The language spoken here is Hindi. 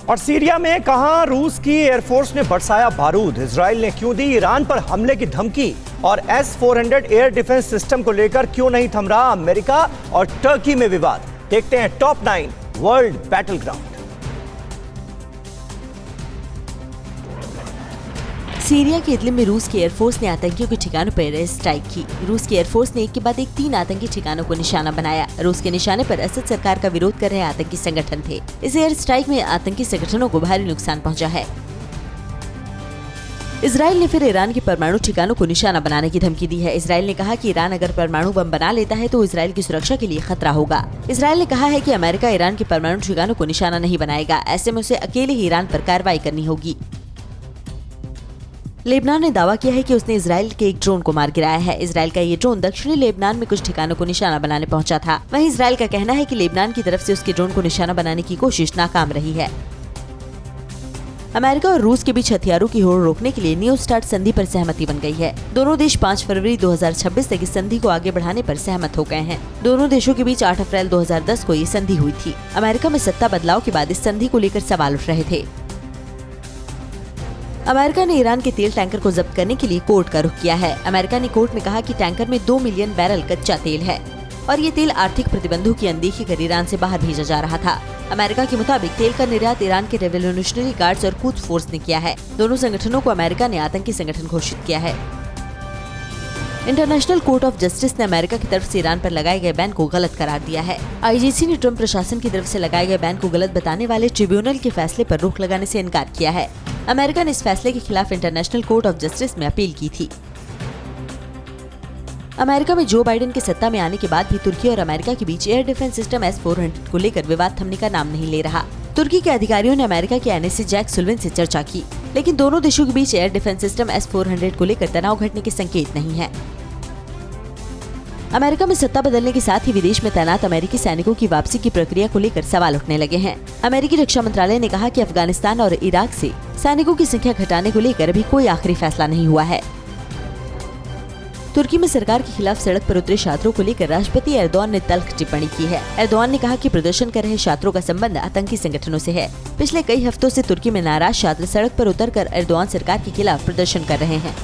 और सीरिया में कहां रूस की एयरफोर्स ने बरसाया बारूद, इजराइल ने क्यों दी ईरान पर हमले की धमकी और S-400 एयर डिफेंस सिस्टम को लेकर क्यों नहीं थम रहा अमेरिका और टर्की में विवाद। देखते हैं top 9 world battle ground. Syria के इदलिब में रूस की एयरफोर्स ने आतंकियों के ठिकानों पर एयर स्ट्राइक की। रूस की एयरफोर्स ने एक के बाद एक 3 आतंकी ठिकानों को निशाना बनाया। रूस के निशाने पर असद सरकार का विरोध कर रहे आतंकी संगठन थे। इस एयर स्ट्राइक में आतंकी संगठनों को भारी नुकसान पहुंचा है। इजराइल ने फिर ईरान के परमाणु ठिकानों को निशाना बनाने की धमकी दी है। इजराइल ने कहा कि ईरान अगर परमाणु बम बना लेता है तो इजराइल की सुरक्षा के लिए खतरा होगा। इजराइल ने कहा है कि अमेरिका ईरान के परमाणु ठिकानों को निशाना नहीं बनाएगा, ऐसे में उसे अकेले ही ईरान पर कार्रवाई करनी होगी। लेबनान ने दावा किया है कि उसने इजराइल के एक ड्रोन को मार गिराया है। इजराइल का ये ड्रोन दक्षिणी लेबनान में कुछ ठिकानों को निशाना बनाने पहुंचा था। वहीं इजराइल का कहना है कि लेबनान की तरफ से उसके ड्रोन को निशाना बनाने की कोशिश नाकाम रही है। अमेरिका और रूस के बीच हथियारों की होड़ रोकने के लिए न्यू स्टार्ट संधि पर सहमति बन गई है। दोनों देश 5 फरवरी 2026 तक इस संधि को आगे बढ़ाने पर सहमत हो गए हैं। दोनों देशों के बीच 8 अप्रैल 2010 को ये संधि हुई थी। अमेरिका में सत्ता बदलाव के बाद इस संधि को लेकर सवाल उठ रहे थे। अमेरिका ने ईरान के तेल टैंकर को जब्त करने के लिए कोर्ट का रुख किया है। अमेरिका ने कोर्ट में कहा कि टैंकर में 2 मिलियन बैरल कच्चा तेल है और ये तेल आर्थिक प्रतिबंधों की अनदेखी कर ईरान से बाहर भेजा जा रहा था। अमेरिका के मुताबिक तेल का निर्यात ईरान के रेवोल्यूशनरी गार्ड्स और कुद्स फोर्स ने किया है। दोनों संगठनों को अमेरिका ने आतंकी संगठन घोषित किया है। इंटरनेशनल कोर्ट ऑफ जस्टिस ने अमेरिका की तरफ से ईरान पर लगाए गए बैन को गलत करार दिया है। ICC ने ट्रम्प प्रशासन की तरफ से लगाए गए बैन को गलत बताने वाले ट्रिब्यूनल के फैसले पर रोक लगाने से इनकार किया है। अमेरिका ने इस फैसले के खिलाफ इंटरनेशनल कोर्ट ऑफ जस्टिस में अपील की थी। अमेरिका में जो बाइडेन के सत्ता में आने के बाद भी तुर्की और अमेरिका के बीच एयर डिफेंस सिस्टम S-400 को लेकर विवाद थमने का नाम नहीं ले रहा। तुर्की के अधिकारियों ने अमेरिका के NSC जैक सुल्वन से चर्चा की, लेकिन दोनों देशों के बीच एयर डिफेंस सिस्टम S-400 को लेकर तनाव घटने के संकेत नहीं है। अमेरिका में सत्ता बदलने के साथ ही विदेश में तैनात अमेरिकी सैनिकों की वापसी की प्रक्रिया को लेकर सवाल उठने लगे हैं। अमेरिकी रक्षा मंत्रालय ने कहा कि अफगानिस्तान और इराक से सैनिकों की संख्या घटाने को लेकर अभी कोई आखिरी फैसला नहीं हुआ है। तुर्की में सरकार के खिलाफ सड़क पर उतरे छात्रों को लेकर राष्ट्रपति एर्दोआन ने तल्ख टिप्पणी की है। एर्दोआन ने कहा कि प्रदर्शन कर रहे छात्रों का संबंध आतंकी संगठनों से है। पिछले कई हफ्तों से तुर्की में नाराज छात्र सड़क पर उतरकर एर्दोआन सरकार के खिलाफ प्रदर्शन कर रहे हैं।